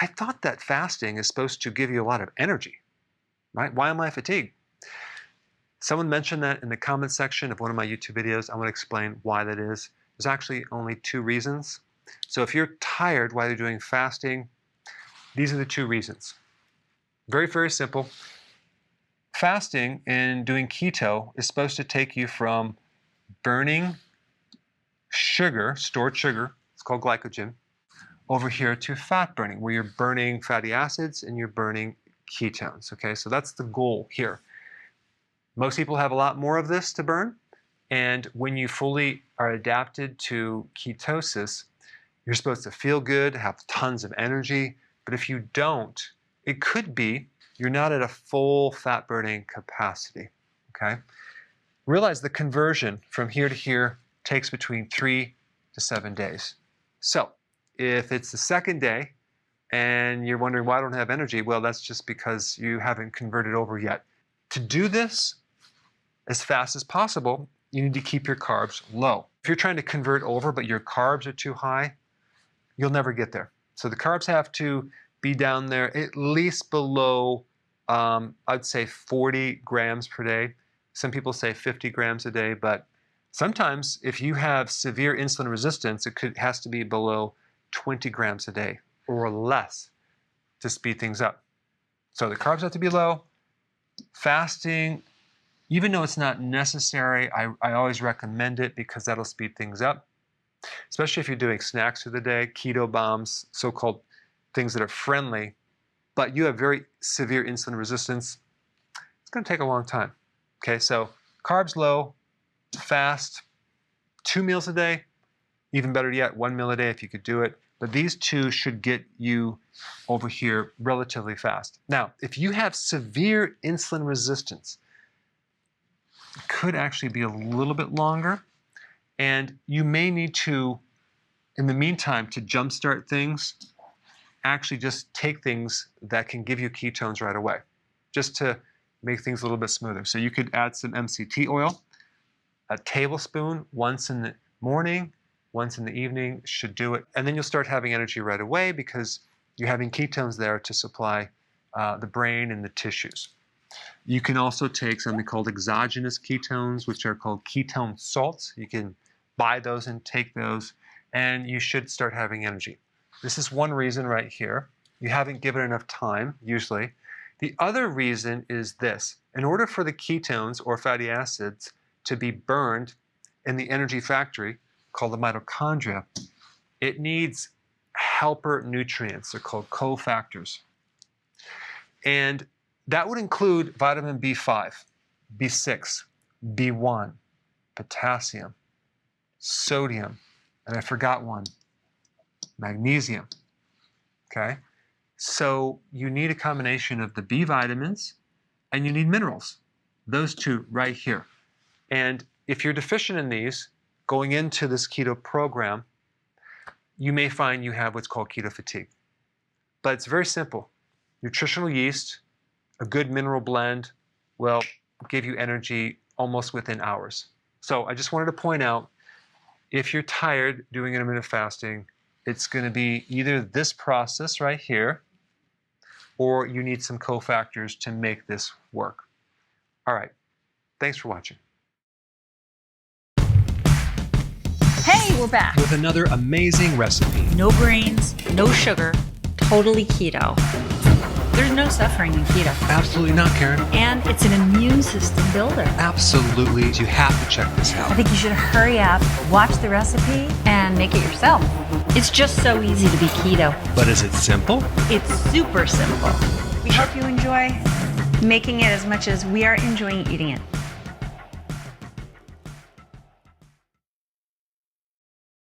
I thought that fasting is supposed to give you a lot of energy, right? Why am I fatigued? Someone mentioned that in the comment section of one of my YouTube videos. I want to explain why that is. There's actually only 2 reasons. So if you're tired while you're doing fasting, these are the 2 reasons. Very, very simple. Fasting and doing keto is supposed to take you from burning sugar, stored sugar, it's called glycogen, over here to fat burning, where you're burning fatty acids and you're burning ketones, okay? So that's the goal here. Most people have a lot more of this to burn, and when you fully are adapted to ketosis, you're supposed to feel good, have tons of energy, but if you don't, it could be you're not at a full fat burning capacity, okay? Realize the conversion from here to here takes between 3 to 7 days. So if it's the second day and you're wondering why I don't have energy, well, that's just because you haven't converted over yet. To do this as fast as possible, you need to keep your carbs low. If you're trying to convert over but your carbs are too high, you'll never get there. So the carbs have to be down there at least below, I'd say 40 grams per day. Some people say 50 grams a day, but sometimes if you have severe insulin resistance, it has to be below 20 grams a day or less to speed things up. So the carbs have to be low. Fasting, even though it's not necessary, I always recommend it because that'll speed things up, especially if you're doing snacks through the day, keto bombs, so-called things that are friendly, but you have very severe insulin resistance. It's going to take a long time. Okay, so carbs low, fast, 2 meals a day, even better yet, 1 meal a day if you could do it. But these 2 should get you over here relatively fast. Now, if you have severe insulin resistance, it could actually be a little bit longer, and you may need to, in the meantime, to jumpstart things, actually just take things that can give you ketones right away, just to make things a little bit smoother. So you could add some MCT oil, a tablespoon once in the morning, once in the evening should do it. And then you'll start having energy right away because you're having ketones there to supply the brain and the tissues. You can also take something called exogenous ketones, which are called ketone salts. You can buy those and take those, and you should start having energy. This is one reason right here. You haven't given enough time, usually. The other reason is this. In order for the ketones or fatty acids to be burned in the energy factory called the mitochondria, it needs helper nutrients. They're called cofactors. And that would include vitamin B5, B6, B1, potassium, sodium, and I forgot one, magnesium, okay? So you need a combination of the B vitamins and you need minerals, those 2 right here. And if you're deficient in these, going into this keto program, you may find you have what's called keto fatigue. But it's very simple. Nutritional yeast, a good mineral blend will give you energy almost within hours. So I just wanted to point out, if you're tired doing intermittent fasting, it's going to be either this process right here, or you need some cofactors to make this work. All right, thanks for watching. Hey, we're back. With another amazing recipe. No grains, no sugar, totally keto. There's no suffering in keto. Absolutely not, Karen. And it's an immune system builder. Absolutely, you have to check this out. I think you should hurry up, watch the recipe, and make it yourself. It's just so easy to be keto. But is it simple? It's super simple. We hope you enjoy making it as much as we are enjoying eating it.